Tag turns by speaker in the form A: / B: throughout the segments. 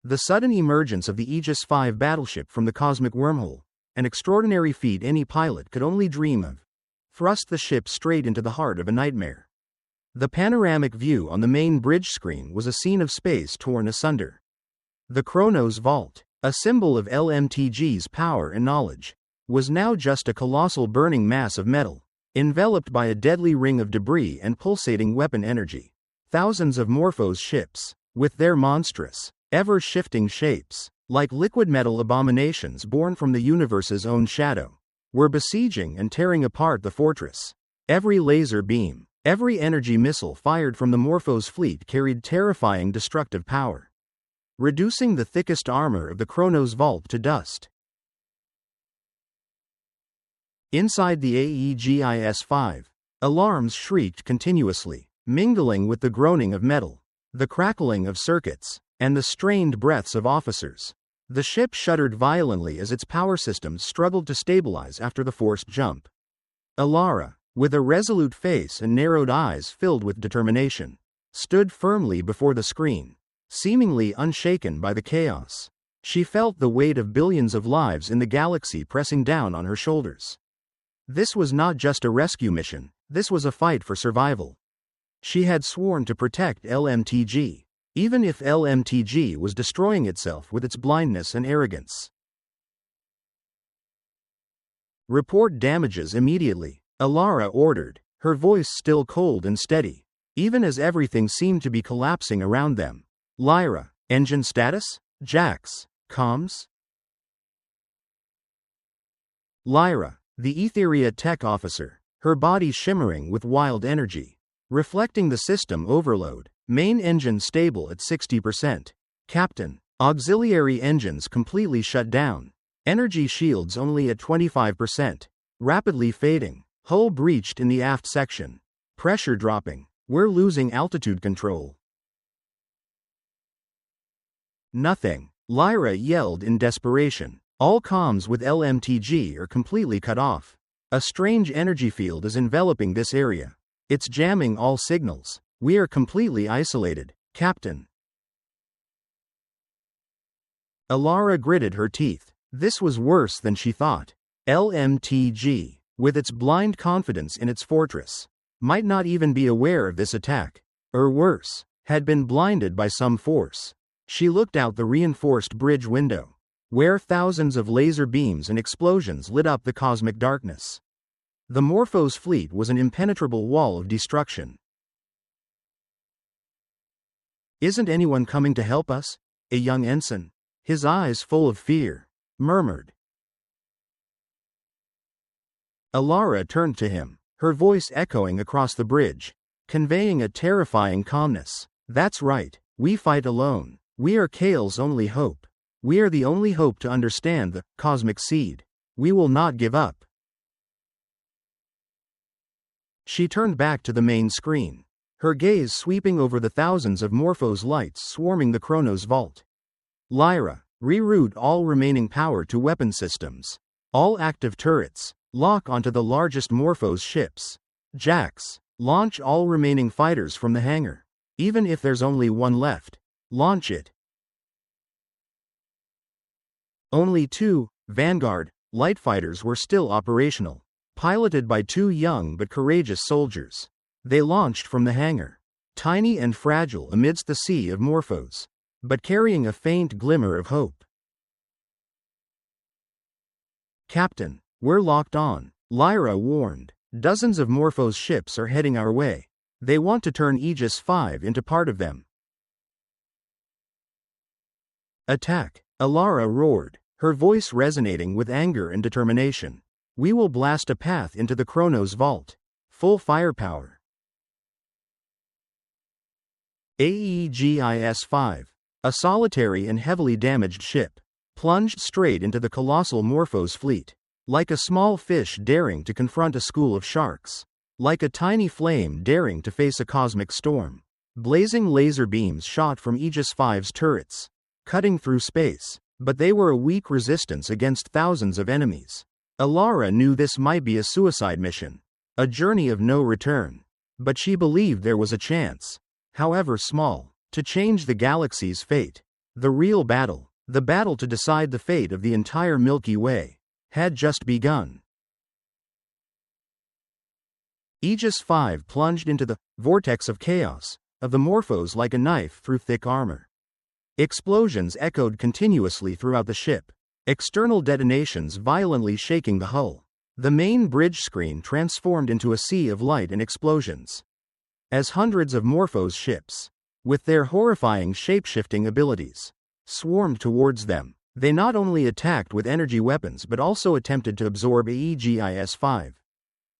A: The sudden emergence of the Aegis V battleship from the cosmic wormhole, an extraordinary feat any pilot could only dream of, thrust the ship straight into the heart of a nightmare. The panoramic view on the main bridge screen was a scene of space torn asunder. The Chronos Vault, a symbol of LMTG's power and knowledge, was now just a colossal burning mass of metal, enveloped by a deadly ring of debris and pulsating weapon energy. Thousands of Morphos ships, with their monstrous, ever-shifting shapes, like liquid metal abominations born from the universe's own shadow, were besieging and tearing apart the fortress. Every laser beam, every energy missile fired from the Morphos fleet carried terrifying destructive power, reducing the thickest armor of the Chronos Vault to dust. Inside the Aegis V, alarms shrieked continuously, mingling with the groaning of metal, the crackling of circuits, and the strained breaths of officers. The ship shuddered violently as its power systems struggled to stabilize after the forced jump. Elara, with a resolute face and narrowed eyes filled with determination, stood firmly before the screen, seemingly unshaken by the chaos. She felt the weight of billions of lives in the galaxy pressing down on her shoulders. This was not just a rescue mission, this was a fight for survival. She had sworn to protect LMTG, even if LMTG was destroying itself with its blindness and arrogance. Report damages immediately, Elara ordered, her voice still cold and steady, even as everything seemed to be collapsing around them. Lyra, engine status? Jax, comms? Lyra, the Aetheria tech officer, her body shimmering with wild energy, reflecting the system overload. Main engine stable at 60%. Captain, auxiliary engines completely shut down. Energy shields only at 25%. Rapidly fading. Hull breached in the aft section. Pressure dropping. We're losing altitude control. Nothing. Lyra yelled in desperation. All comms with LMTG are completely cut off. A strange energy field is enveloping this area. It's jamming all signals. We are completely isolated, Captain. Elara gritted her teeth. This was worse than she thought. LMTG, with its blind confidence in its fortress, might not even be aware of this attack, or worse, had been blinded by some force. She looked out the reinforced bridge window, where thousands of laser beams and explosions lit up the cosmic darkness. The Morphos fleet was an impenetrable wall of destruction. Isn't anyone coming to help us? A young ensign, his eyes full of fear, murmured. Elara turned to him, her voice echoing across the bridge, conveying a terrifying calmness. That's right, we fight alone. We are Kael's only hope. We are the only hope to understand the cosmic seed. We will not give up. She turned back to the main screen, her gaze sweeping over the thousands of Morphos lights swarming the Chronos Vault. Lyra, reroute all remaining power to weapon systems. All active turrets, lock onto the largest Morphos ships. Jax, launch all remaining fighters from the hangar. Even if there's only one left, launch it. Only 2, Vanguard, light fighters were still operational, piloted by 2 young but courageous soldiers. They launched from the hangar, tiny and fragile amidst the sea of Morphos, but carrying a faint glimmer of hope. Captain, we're locked on, Lyra warned. Dozens of Morphos ships are heading our way. They want to turn Aegis V into part of them. Attack, Elara roared, her voice resonating with anger and determination. We will blast a path into the Chronos Vault. Full firepower. Aegis V, a solitary and heavily damaged ship, plunged straight into the colossal Morphos fleet, like a small fish daring to confront a school of sharks, like a tiny flame daring to face a cosmic storm. Blazing laser beams shot from Aegis V's turrets, cutting through space, but they were a weak resistance against thousands of enemies. Elara knew this might be a suicide mission, a journey of no return, but she believed there was a chance, however small, to change the galaxy's fate. The real battle, the battle to decide the fate of the entire Milky Way, had just begun. Aegis 5 plunged into the vortex of chaos of the Morphos like a knife through thick armor. Explosions echoed continuously throughout the ship, external detonations violently shaking the hull. The main bridge screen transformed into a sea of light and explosions. As hundreds of Morphos ships, with their horrifying shape-shifting abilities, swarmed towards them, they not only attacked with energy weapons but also attempted to absorb Aegis 5,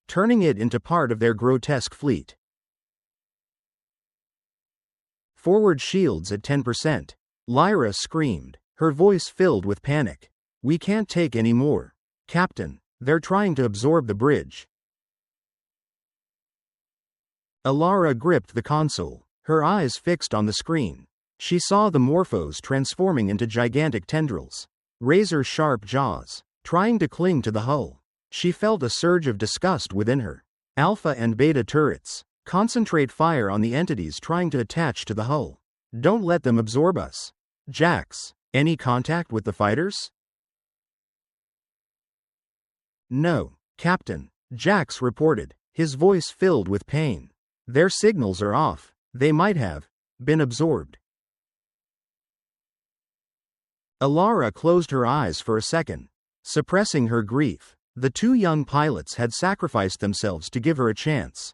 A: turning it into part of their grotesque fleet. Forward shields at 10%. Lyra screamed, her voice filled with panic. We can't take any more. Captain, they're trying to absorb the bridge. Elara gripped the console, her eyes fixed on the screen. She saw the Morphos transforming into gigantic tendrils, razor-sharp jaws, trying to cling to the hull. She felt a surge of disgust within her. Alpha and Beta turrets, concentrate fire on the entities trying to attach to the hull. Don't let them absorb us. Jax, any contact with the fighters? No, Captain, Jax reported, his voice filled with pain. Their signals are off. They might have been absorbed. Elara closed her eyes for a second, suppressing her grief. The two young pilots had sacrificed themselves to give her a chance.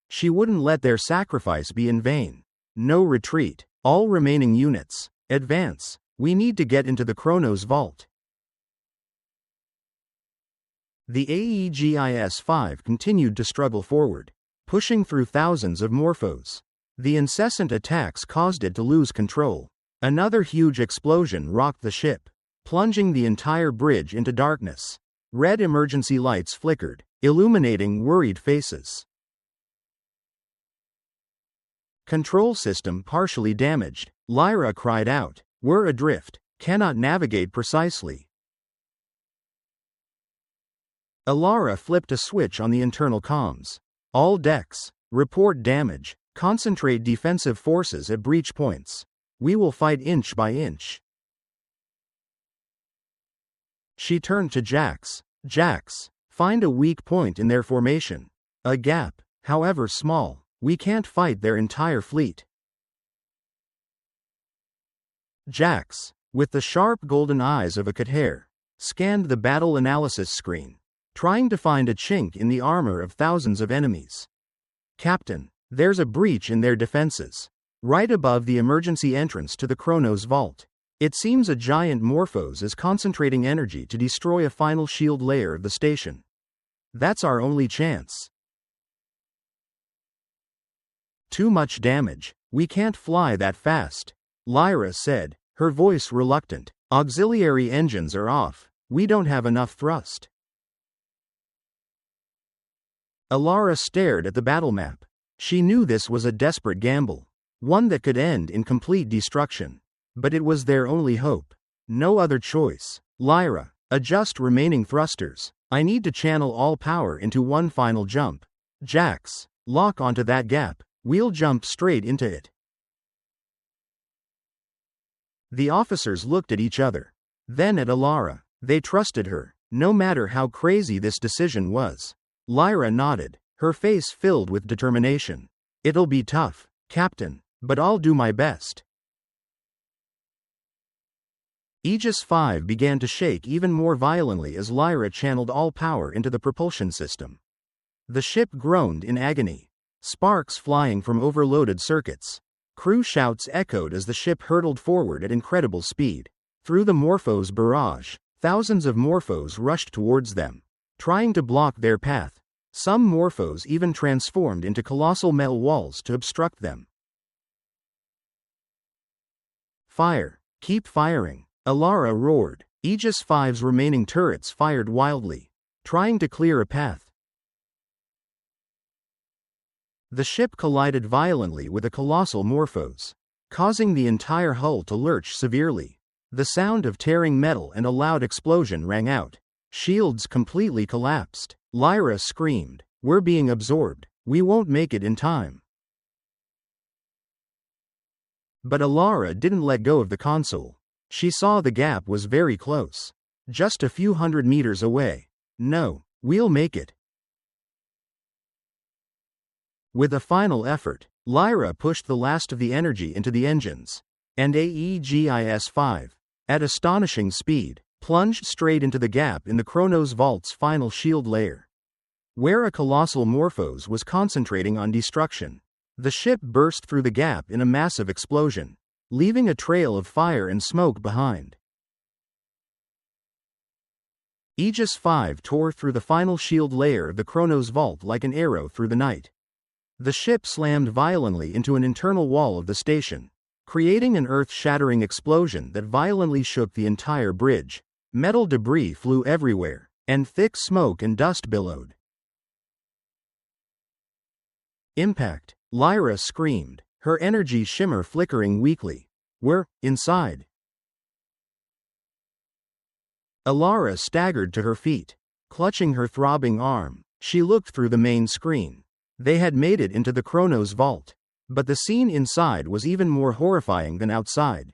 A: She wouldn't let their sacrifice be in vain. No retreat. All remaining units, advance. We need to get into the Chronos Vault. The Aegis 5 continued to struggle forward, pushing through thousands of Morphos. The incessant attacks caused it to lose control. Another huge explosion rocked the ship, plunging the entire bridge into darkness. Red emergency lights flickered, illuminating worried faces. Control system partially damaged. Lyra cried out. We're adrift. Cannot navigate precisely. Elara flipped a switch on the internal comms. All decks, report damage. Concentrate defensive forces at breach points. We will fight inch by inch. She turned to Jax. Jax, find a weak point in their formation. A gap, however small. We can't fight their entire fleet. Jax, with the sharp golden eyes of a K'tharr, scanned the battle analysis screen, trying to find a chink in the armor of thousands of enemies. Captain, there's a breach in their defenses, right above the emergency entrance to the Chronos Vault. It seems a giant Morphos is concentrating energy to destroy a final shield layer of the station. That's our only chance. Too much damage. We can't fly that fast, Lyra said, her voice reluctant. Auxiliary engines are off. We don't have enough thrust. Elara stared at the battle map. She knew this was a desperate gamble, one that could end in complete destruction. But it was their only hope. No other choice. Lyra, adjust remaining thrusters. I need to channel all power into one final jump. Jax, lock onto that gap. We'll jump straight into it. The officers looked at each other, then at Elara. They trusted her, no matter how crazy this decision was. Lyra nodded, her face filled with determination. It'll be tough, Captain, but I'll do my best. Aegis 5 began to shake even more violently as Lyra channeled all power into the propulsion system. The ship groaned in agony. Sparks flying from overloaded circuits. Crew shouts echoed as the ship hurtled forward at incredible speed. Through the Morphos barrage, thousands of Morphos rushed towards them, trying to block their path. Some Morphos even transformed into colossal metal walls to obstruct them. Fire. Keep firing. Elara roared. Aegis 5's remaining turrets fired wildly, trying to clear a path. The ship collided violently with a colossal Morphos, causing the entire hull to lurch severely. The sound of tearing metal and a loud explosion rang out. Shields completely collapsed. Lyra screamed, "We're being absorbed. We won't make it in time." But Elara didn't let go of the console. She saw the gap was very close. Just a few hundred meters away. No, we'll make it. With a final effort, Lyra pushed the last of the energy into the engines, and Aegis-5, at astonishing speed, plunged straight into the gap in the Chronos Vault's final shield layer. Where a colossal Morphos was concentrating on destruction, the ship burst through the gap in a massive explosion, leaving a trail of fire and smoke behind. Aegis-5 tore through the final shield layer of the Chronos Vault like an arrow through the night. The ship slammed violently into an internal wall of the station, creating an earth-shattering explosion that violently shook the entire bridge. Metal debris flew everywhere, and thick smoke and dust billowed. Impact! Lyra screamed, her energy shimmer flickering weakly. We're inside. Elara staggered to her feet. Clutching her throbbing arm, she looked through the main screen. They had made it into the Chronos Vault. But the scene inside was even more horrifying than outside.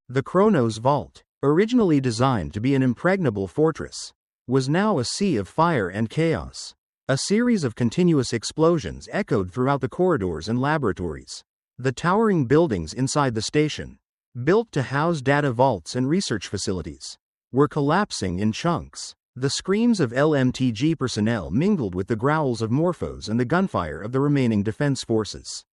A: The Chronos Vault, originally designed to be an impregnable fortress, was now a sea of fire and chaos. A series of continuous explosions echoed throughout the corridors and laboratories. The towering buildings inside the station, built to house data vaults and research facilities, were collapsing in chunks. The screams of LMTG personnel mingled with the growls of Morphos and the gunfire of the remaining defense forces.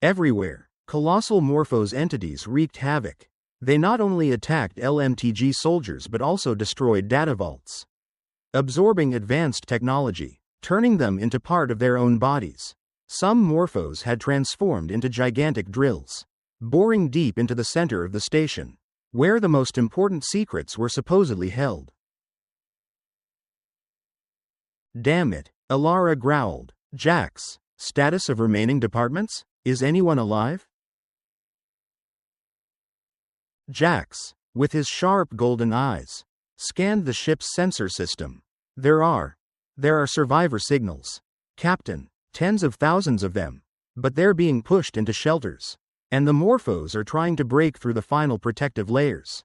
A: Everywhere, colossal Morphos entities wreaked havoc. They not only attacked LMTG soldiers but also destroyed data vaults, absorbing advanced technology, turning them into part of their own bodies. Some Morphos had transformed into gigantic drills, boring deep into the center of the station, where the most important secrets were supposedly held. Damn it, Elara growled. Jax, status of remaining departments? Is anyone alive? Jax, with his sharp golden eyes, scanned the ship's sensor system. There are survivor signals, Captain, tens of thousands of them, but they're being pushed into shelters. And the Morphos are trying to break through the final protective layers.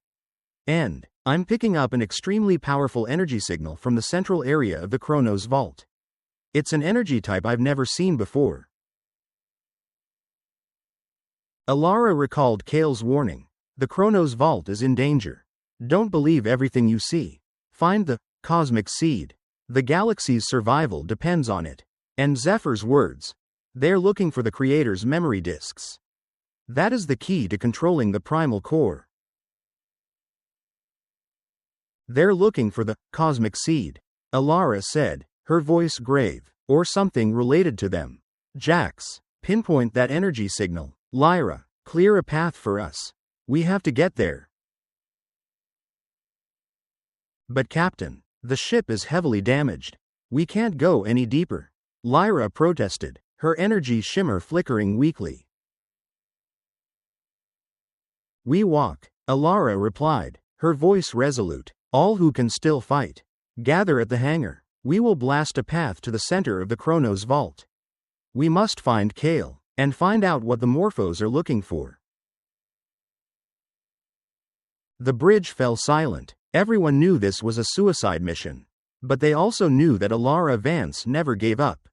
A: And I'm picking up an extremely powerful energy signal from the central area of the Chronos Vault. It's an energy type I've never seen before. Elara recalled Kael's warning. The Chronos Vault is in danger. Don't believe everything you see. Find the cosmic seed. The galaxy's survival depends on it. And Zephyr's words. They're looking for the creator's memory disks. That is the key to controlling the primal core. They're looking for the cosmic seed, Elara said, her voice grave, or something related to them. Jax, pinpoint that energy signal. Lyra, clear a path for us. We have to get there. But Captain, the ship is heavily damaged. We can't go any deeper. Lyra protested, her energy shimmer flickering weakly. We walk, Elara replied, her voice resolute. All who can still fight, gather at the hangar. We will blast a path to the center of the Chronos Vault. We must find Kael, and find out what the Morphos are looking for. The bridge fell silent. Everyone knew this was a suicide mission. But they also knew that Elara Vance never gave up.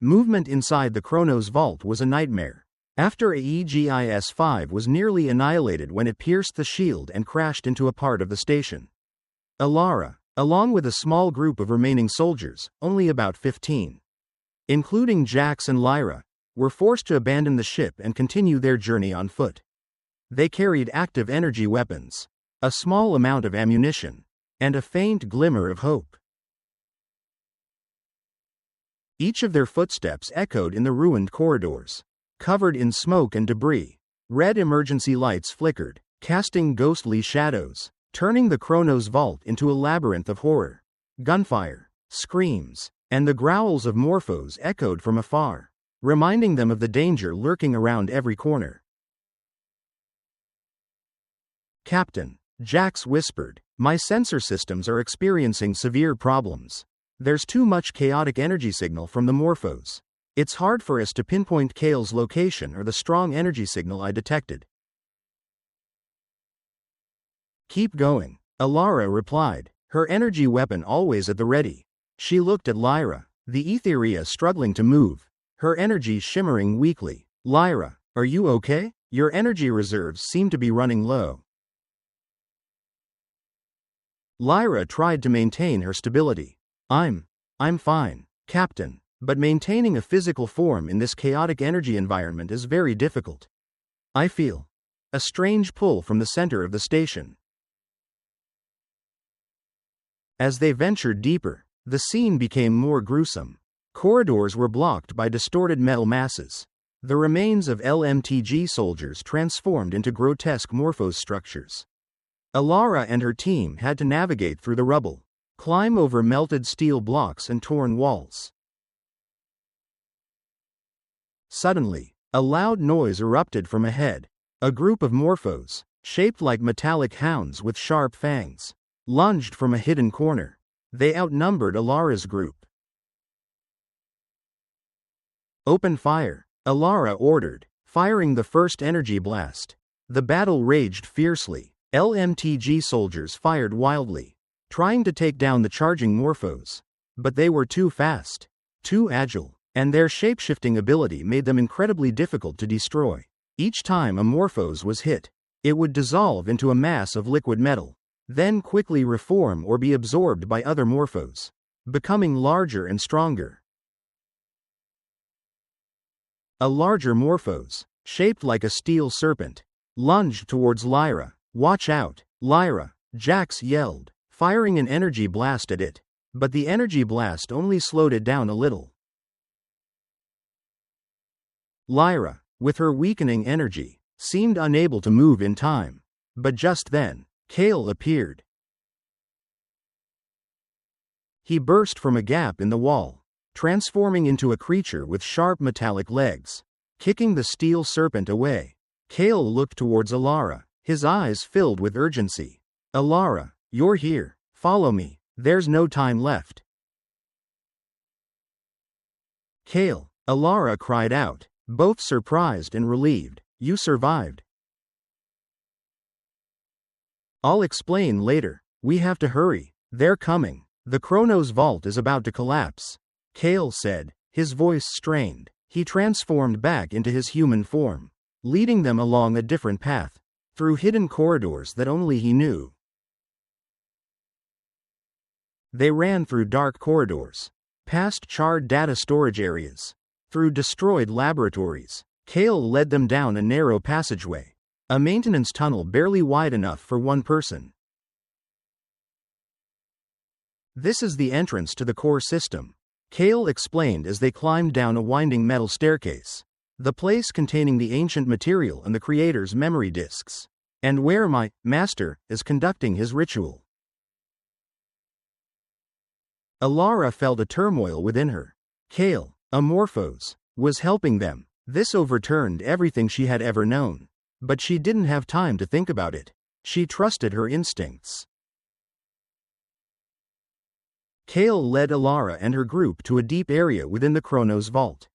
A: Movement inside the Chronos Vault was a nightmare. After Aegis-5 was nearly annihilated when it pierced the shield and crashed into a part of the station. Elara, along with a small group of remaining soldiers, only about 15, including Jax and Lyra, were forced to abandon the ship and continue their journey on foot. They carried active energy weapons, a small amount of ammunition, and a faint glimmer of hope. Each of their footsteps echoed in the ruined corridors. Covered in smoke and debris, red emergency lights flickered, casting ghostly shadows, turning the Chronos Vault into a labyrinth of horror. Gunfire, screams, and the growls of Morphos echoed from afar, reminding them of the danger lurking around every corner. Captain, Jax whispered, my sensor systems are experiencing severe problems. There's too much chaotic energy signal from the Morphos. It's hard for us to pinpoint Kael's location or the strong energy signal I detected. Keep going, Elara replied, her energy weapon always at the ready. She looked at Lyra, the Aetheria struggling to move, her energy shimmering weakly. Lyra, are you okay? Your energy reserves seem to be running low. Lyra tried to maintain her stability. I'm fine, Captain, but maintaining a physical form in this chaotic energy environment is very difficult. I feel a strange pull from the center of the station. As they ventured deeper, the scene became more gruesome. Corridors were blocked by distorted metal masses. The remains of LMTG soldiers transformed into grotesque Morphos structures. Elara and her team had to navigate through the rubble, climb over melted steel blocks and torn walls. Suddenly, a loud noise erupted from ahead. A group of Morphos, shaped like metallic hounds with sharp fangs, lunged from a hidden corner. They outnumbered Elara's group. Open fire, Elara ordered, firing the first energy blast. The battle raged fiercely. LMTG soldiers fired wildly, trying to take down the charging Morphos. But they were too fast, too agile, and their shape-shifting ability made them incredibly difficult to destroy. Each time a Morphos was hit, it would dissolve into a mass of liquid metal, then quickly reform or be absorbed by other Morphos, becoming larger and stronger. A larger Morphos, shaped like a steel serpent, lunged towards Lyra. Watch out, Lyra, Jax yelled, firing an energy blast at it, but the energy blast only slowed it down a little. Lyra, with her weakening energy, seemed unable to move in time, but just then, Kael appeared. He burst from a gap in the wall, transforming into a creature with sharp metallic legs. Kicking the steel serpent away, Kael looked towards Elara, his eyes filled with urgency. Elara, you're here, follow me, there's no time left. Kael, Elara cried out, both surprised and relieved. You survived. I'll explain later, we have to hurry, they're coming. The Chronos Vault is about to collapse, Kael said, his voice strained. He transformed back into his human form, leading them along a different path, through hidden corridors that only he knew. They ran through dark corridors, past charred data storage areas, through destroyed laboratories. Kael led them down a narrow passageway, a maintenance tunnel barely wide enough for one person. This is the entrance to the core system, Kael explained as they climbed down a winding metal staircase. The place containing the ancient material and the creator's memory disks, and where my master is conducting his ritual. Elara felt a turmoil within her. Kael, a Morphos, was helping them. This overturned everything she had ever known. But she didn't have time to think about it. She trusted her instincts. Kael led Elara and her group to a deep area within the Chronos Vault,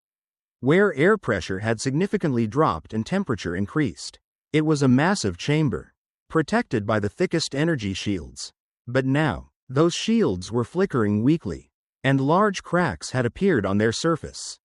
A: where air pressure had significantly dropped and temperature increased. It was a massive chamber, protected by the thickest energy shields. But now, those shields were flickering weakly, and large cracks had appeared on their surface.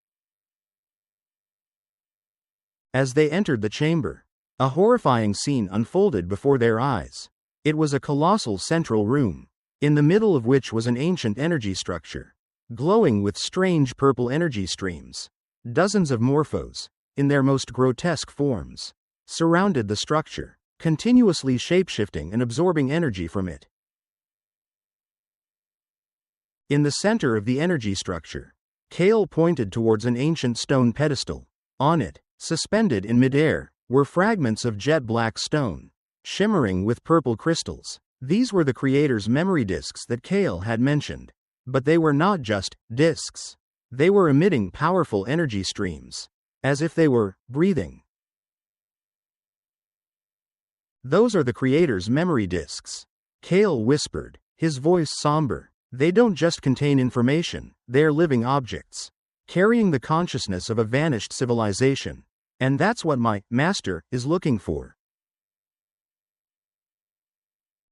A: As they entered the chamber, a horrifying scene unfolded before their eyes. It was a colossal central room, in the middle of which was an ancient energy structure, glowing with strange purple energy streams. Dozens of Morphos, in their most grotesque forms, surrounded the structure, continuously shapeshifting and absorbing energy from it. In the center of the energy structure, Kael pointed towards an ancient stone pedestal. On it, suspended in midair, were fragments of jet-black stone, shimmering with purple crystals. These were the creator's memory disks that Kael had mentioned. But they were not just disks. They were emitting powerful energy streams, as if they were breathing. Those are the creator's memory disks, Kael whispered, his voice somber. They don't just contain information, they're living objects, carrying the consciousness of a vanished civilization. And that's what my master is looking for.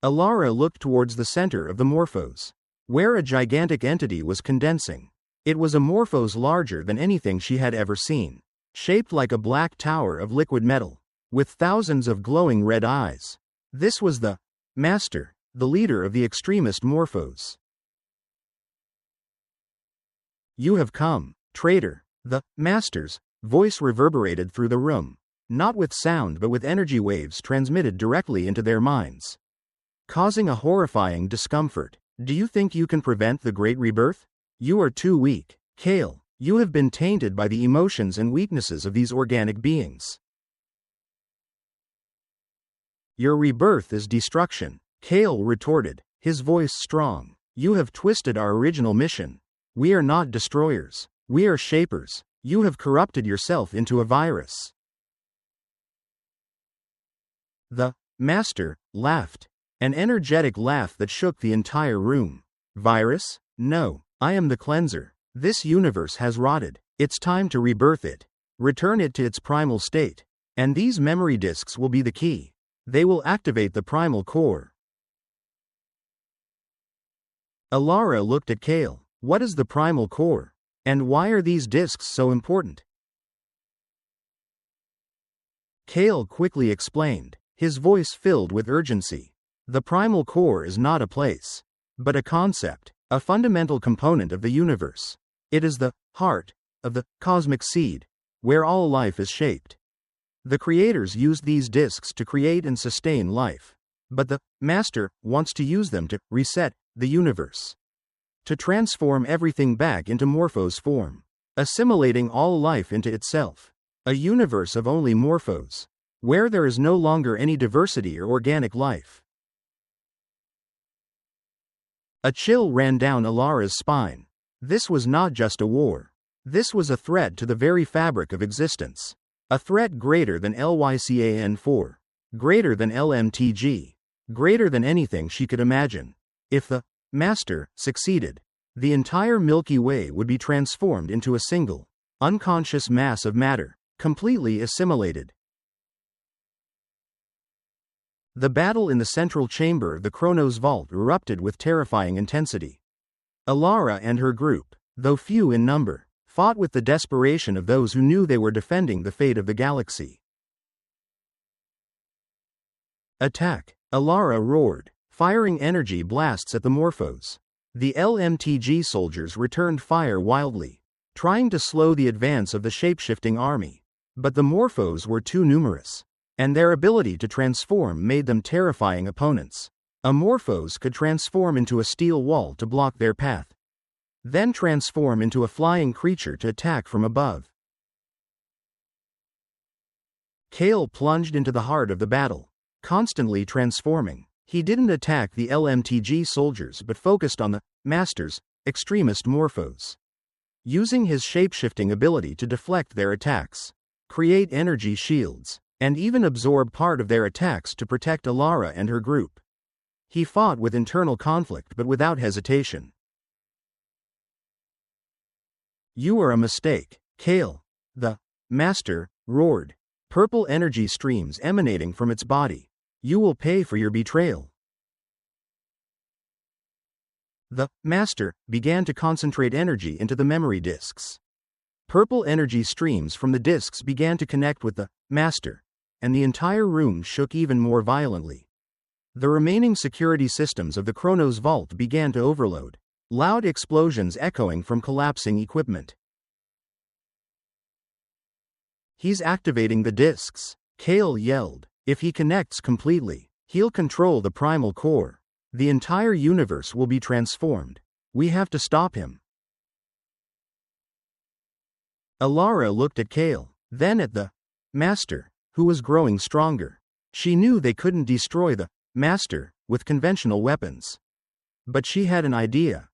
A: Elara looked towards the center of the Morphos, where a gigantic entity was condensing. It was a Morphos larger than anything she had ever seen, shaped like a black tower of liquid metal, with thousands of glowing red eyes. This was the master, the leader of the extremist Morphos. You have come, traitor. The master's voice reverberated through the room, not with sound but with energy waves transmitted directly into their minds, causing a horrifying discomfort. Do you think you can prevent the Great Rebirth? You are too weak, Kael. You have been tainted by the emotions and weaknesses of these organic beings. Your rebirth is destruction, Kael retorted, his voice strong. You have twisted our original mission. We are not destroyers. We are shapers. You have corrupted yourself into a virus. The master laughed, an energetic laugh that shook the entire room. Virus? No, I am the cleanser. This universe has rotted. It's time to rebirth it. Return it to its primal state. And these memory disks will be the key. They will activate the primal core. Elara looked at Kael. What is the primal core? And why are these disks so important? Kael quickly explained, his voice filled with urgency. The primal core is not a place, but a concept, a fundamental component of the universe. It is the heart of the cosmic seed, where all life is shaped. The creators used these disks to create and sustain life, but the master wants to use them to reset the universe, to transform everything back into Morphos form, assimilating all life into itself. A universe of only Morphos, where there is no longer any diversity or organic life. A chill ran down Elara's spine. This was not just a war. This was a threat to the very fabric of existence. A threat greater than Lycan-4, greater than LMTG, greater than anything she could imagine. If the master succeeded, the entire Milky Way would be transformed into a single, unconscious mass of matter, completely assimilated. The battle in the central chamber of the Chronos Vault erupted with terrifying intensity. Elara and her group, though few in number, fought with the desperation of those who knew they were defending the fate of the galaxy. Attack! Elara roared, firing energy blasts at the Morphos. The LMTG soldiers returned fire wildly, trying to slow the advance of the shapeshifting army. But the Morphos were too numerous, and their ability to transform made them terrifying opponents. A Morphos could transform into a steel wall to block their path, then transform into a flying creature to attack from above. Kael plunged into the heart of the battle, constantly transforming. He didn't attack the LMTG soldiers but focused on the master's extremist Morphos, using his shapeshifting ability to deflect their attacks, create energy shields, and even absorb part of their attacks to protect Elara and her group. He fought with internal conflict but without hesitation. You are a mistake, Kael. The master roared, purple energy streams emanating from its body. You will pay for your betrayal. The master began to concentrate energy into the memory disks. Purple energy streams from the disks began to connect with the master, and the entire room shook even more violently. The remaining security systems of the Chronos Vault began to overload, loud explosions echoing from collapsing equipment. He's activating the disks, Kael yelled. If he connects completely, he'll control the primal core. The entire universe will be transformed. We have to stop him. Elara looked at Kael, then at the master, who was growing stronger. She knew they couldn't destroy the master with conventional weapons, but she had an idea.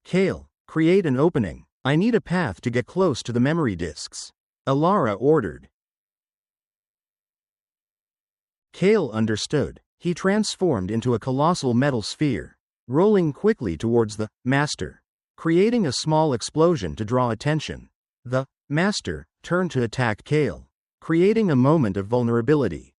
A: Kael, create an opening. I need a path to get close to the memory disks, Elara ordered. Kael understood. he transformed into a colossal metal sphere, rolling quickly towards the Master, creating a small explosion to draw attention. The Master turned to attack Kael, creating a moment of vulnerability.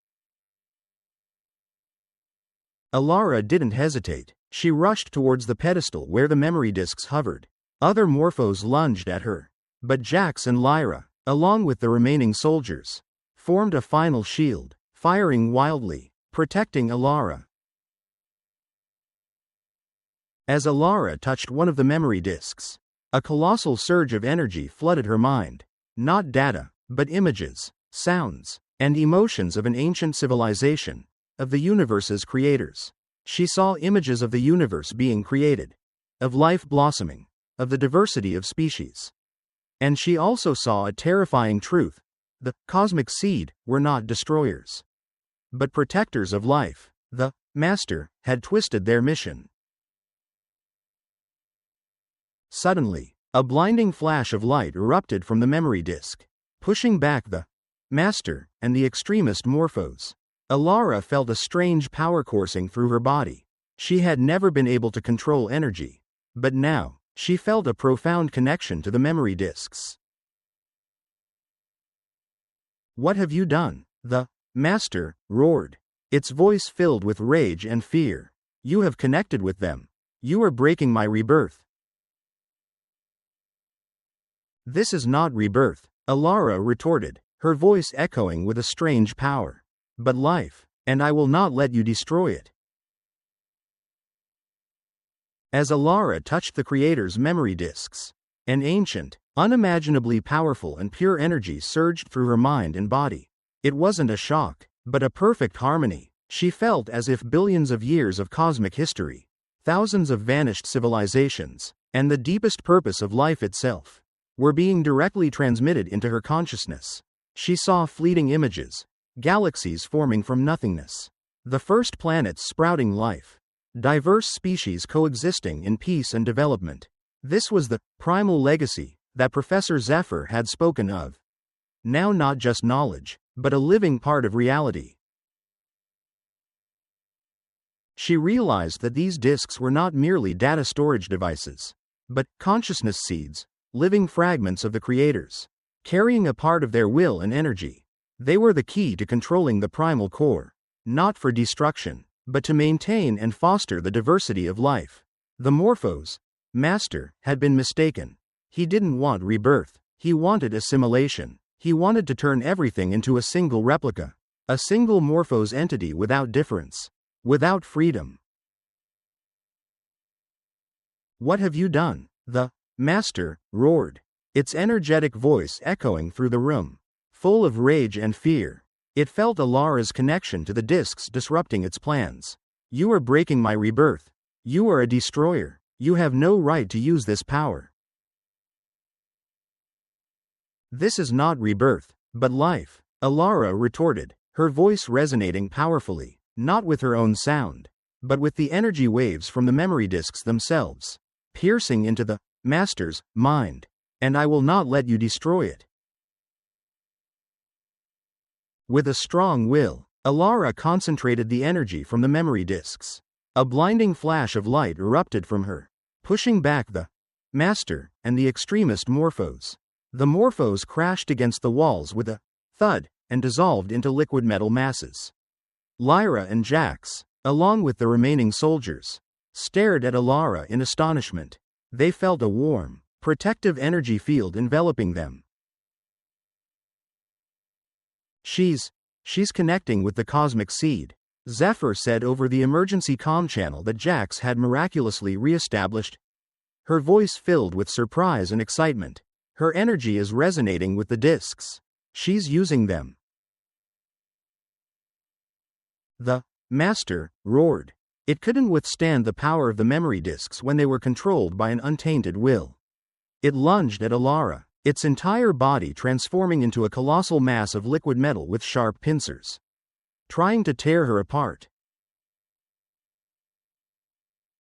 A: Elara didn't hesitate. She rushed towards the pedestal where the memory discs hovered. Other Morphos lunged at her, but Jax and Lyra, along with the remaining soldiers, formed a final shield, firing wildly, protecting Elara. As Elara touched one of the memory discs, a colossal surge of energy flooded her mind. Not data, but images, sounds, and emotions of an ancient civilization, of the universe's creators. She saw images of the universe being created, of life blossoming, of the diversity of species. And she also saw a terrifying truth: the cosmic seed were not destroyers, but protectors of life. The Master had twisted their mission. Suddenly, a blinding flash of light erupted from the memory disk, pushing back the Master and the extremist Morphos. Elara felt a strange power coursing through her body. She had never been able to control energy, but now, she felt a profound connection to the memory disks. "What have you done?" the Master roared, its voice filled with rage and fear. "You have connected with them. You are breaking my rebirth." "This is not rebirth," Elara retorted, her voice echoing with a strange power, "but life, and I will not let you destroy it." As Elara touched the Creator's memory disks, an ancient, unimaginably powerful and pure energy surged through her mind and body. It wasn't a shock, but a perfect harmony. She felt as if billions of years of cosmic history, thousands of vanished civilizations, and the deepest purpose of life itself, were being directly transmitted into her consciousness. She saw fleeting images, galaxies forming from nothingness, the first planets sprouting life, diverse species coexisting in peace and development. This was the primal legacy that Professor Zephyr had spoken of. Now not just knowledge, but a living part of reality. She realized that these disks were not merely data storage devices, but consciousness seeds, living fragments of the creators, carrying a part of their will and energy. They were the key to controlling the primal core, not for destruction, but to maintain and foster the diversity of life. The Morphos Master had been mistaken. He didn't want rebirth. He wanted assimilation. He wanted to turn everything into a single replica, a single Morphos entity without difference, without freedom. "What have you done?" the Master roared, its energetic voice echoing through the room, full of rage and fear. It felt Elara's connection to the disks disrupting its plans. "You are breaking my rebirth. You are a destroyer. You have no right to use this power." "This is not rebirth, but life," Elara retorted, her voice resonating powerfully, not with her own sound, but with the energy waves from the memory disks themselves, piercing into the Master's mind. "And I will not let you destroy it." With a strong will, Elara concentrated the energy from the memory disks. A blinding flash of light erupted from her, pushing back the Master and the extremist Morphos. The Morphos crashed against the walls with a thud and dissolved into liquid metal masses. Lyra and Jax, along with the remaining soldiers, stared at Elara in astonishment. They felt a warm, protective energy field enveloping them. She's connecting with the cosmic seed," Zephyr said over the emergency comm channel that Jax had miraculously re-established. Her voice filled with surprise and excitement. "Her energy is resonating with the disks. She's using them." The Master roared. It couldn't withstand the power of the memory disks when they were controlled by an untainted will. It lunged at Elara, its entire body transforming into a colossal mass of liquid metal with sharp pincers, trying to tear her apart.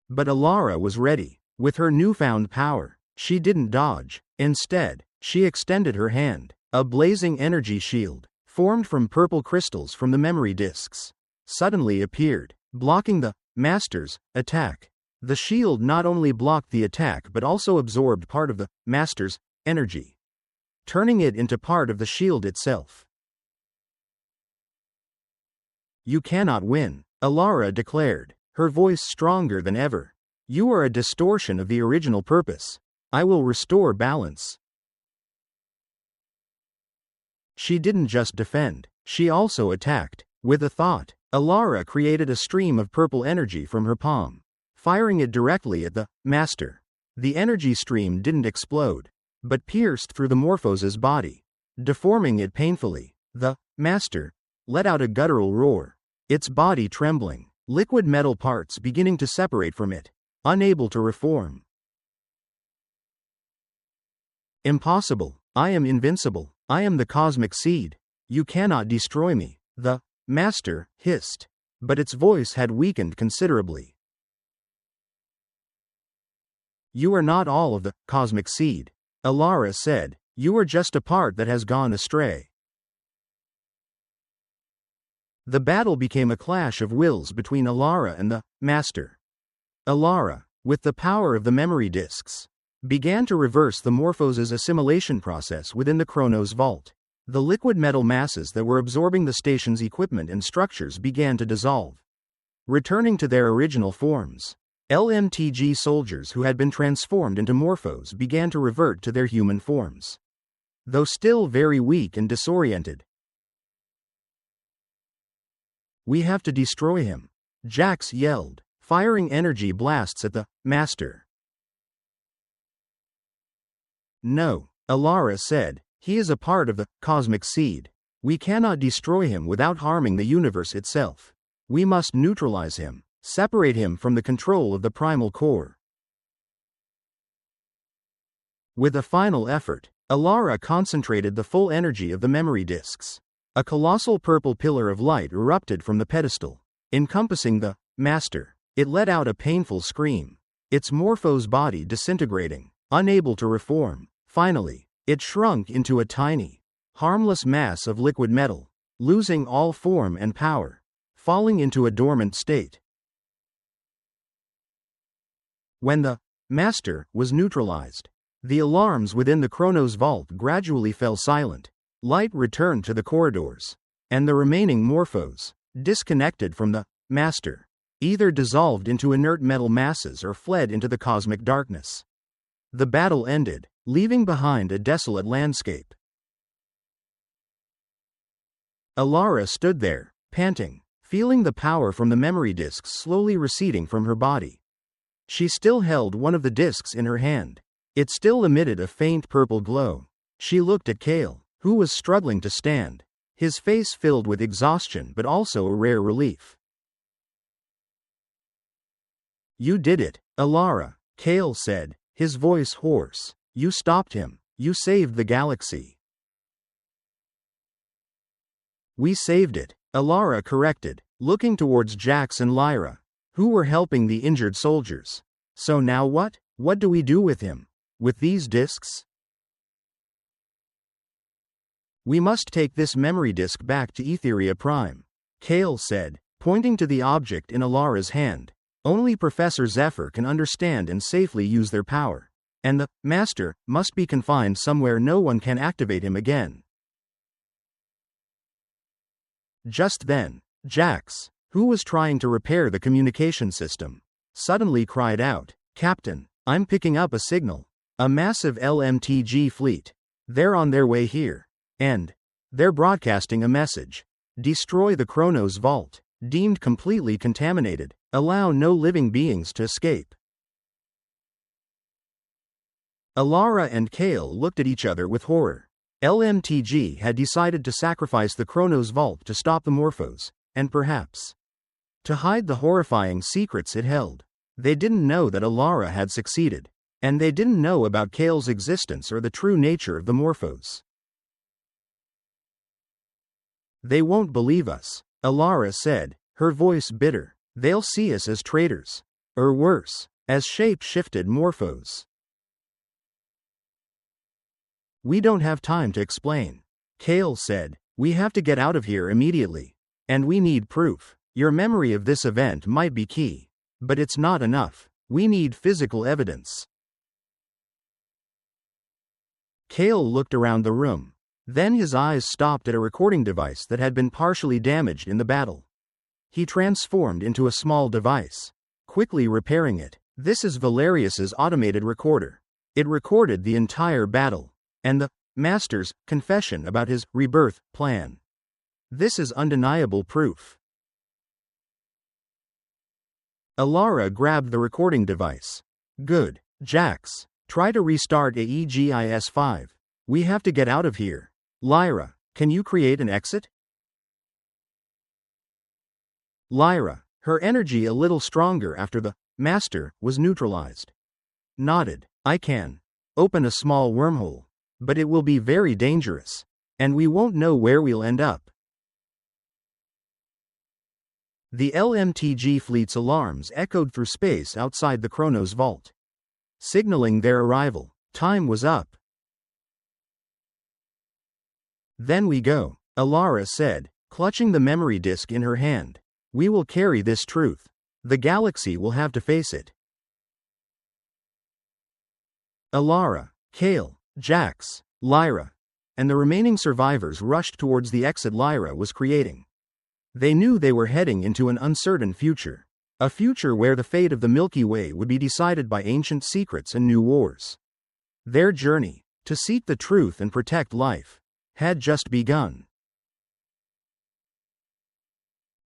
A: But Elara was ready. With her newfound power, she didn't dodge. Instead, she extended her hand. A blazing energy shield, formed from purple crystals from the memory disks, suddenly appeared, blocking the Master's attack. The shield not only blocked the attack but also absorbed part of the Master's energy, turning it into part of the shield itself. "You cannot win," Elara declared, her voice stronger than ever. "You are a distortion of the original purpose. I will restore balance." She didn't just defend, she also attacked. With a thought, Elara created a stream of purple energy from her palm, firing it directly at the Master. The energy stream didn't explode, but pierced through the Morphos' body, deforming it painfully. The Master let out a guttural roar, its body trembling, liquid metal parts beginning to separate from it, unable to reform. "Impossible. I am invincible. I am the cosmic seed. You cannot destroy me," the Master hissed, but its voice had weakened considerably. "You are not all of the cosmic seed," Elara said. "You are just a part that has gone astray." The battle became a clash of wills between Elara and the Master. Elara, with the power of the memory disks, began to reverse the Morphos' assimilation process within the Chronos Vault. The liquid metal masses that were absorbing the station's equipment and structures began to dissolve, returning to their original forms. LMTG soldiers who had been transformed into Morphos began to revert to their human forms, though still very weak and disoriented. "We have to destroy him," Jax yelled, firing energy blasts at the Master. "No," Elara said. "He is a part of the cosmic seed. We cannot destroy him without harming the universe itself. We must neutralize him, separate him from the control of the primal core." With a final effort, Elara concentrated the full energy of the memory disks. A colossal purple pillar of light erupted from the pedestal, encompassing the Master. It let out a painful scream, its Morphos body disintegrating, unable to reform. Finally, it shrunk into a tiny, harmless mass of liquid metal, losing all form and power, falling into a dormant state. When the Master was neutralized, the alarms within the Chronos Vault gradually fell silent. Light returned to the corridors, and the remaining Morphos, disconnected from the Master, either dissolved into inert metal masses or fled into the cosmic darkness. The battle ended, leaving behind a desolate landscape. Elara stood there, panting, feeling the power from the memory disks slowly receding from her body. She still held one of the disks in her hand. It still emitted a faint purple glow. She looked at Kael, who was struggling to stand, his face filled with exhaustion but also a rare relief. "You did it, Elara," Kael said, his voice hoarse. "You stopped him. You saved the galaxy." "We saved it," Elara corrected, looking towards Jax and Lyra, who were helping the injured soldiers. "So now what? What do we do with him? With these disks?" "We must take this memory disk back to Aetheria Prime," Kael said, pointing to the object in Elara's hand. "Only Professor Zephyr can understand and safely use their power. And the Master must be confined somewhere no one can activate him again." Just then, Jax, who was trying to repair the communication system, suddenly cried out, "Captain, I'm picking up a signal. A massive LMTG fleet. They're on their way here. And they're broadcasting a message. Destroy the Chronos Vault. Deemed completely contaminated. Allow no living beings to escape." Elara and Kael looked at each other with horror. LMTG had decided to sacrifice the Chronos Vault to stop the Morphos, and perhaps to hide the horrifying secrets it held. They didn't know that Elara had succeeded, and they didn't know about Kael's existence or the true nature of the Morphos. "They won't believe us," Elara said, her voice bitter. "They'll see us as traitors. Or worse, as shape-shifted Morphos." "We don't have time to explain," Kael said. "We have to get out of here immediately. And we need proof. Your memory of this event might be key. But it's not enough. We need physical evidence. Kael looked around the room. Then his eyes stopped at a recording device that had been partially damaged in the battle. He transformed into a small device, quickly repairing it. This is Valerius's automated recorder. It recorded the entire battle, and the Master's confession about his rebirth plan. This is undeniable proof. Elara grabbed the recording device. Good. Jax, try to restart Aegis-5. We have to get out of here. Lyra, can you create an exit? Lyra, her energy a little stronger after the Master was neutralized, nodded. I can. Open a small wormhole. But it will be very dangerous. And we won't know where we'll end up. The LMTG fleet's alarms echoed through space outside the Chronos Vault, signaling their arrival. Time was up. Then we go, Elara said, clutching the memory disk in her hand. We will carry this truth. The galaxy will have to face it. Elara, Kael, Jax, Lyra, and the remaining survivors rushed towards the exit Lyra was creating. They knew they were heading into an uncertain future. A future where the fate of the Milky Way would be decided by ancient secrets and new wars. Their journey, to seek the truth and protect life, had just begun.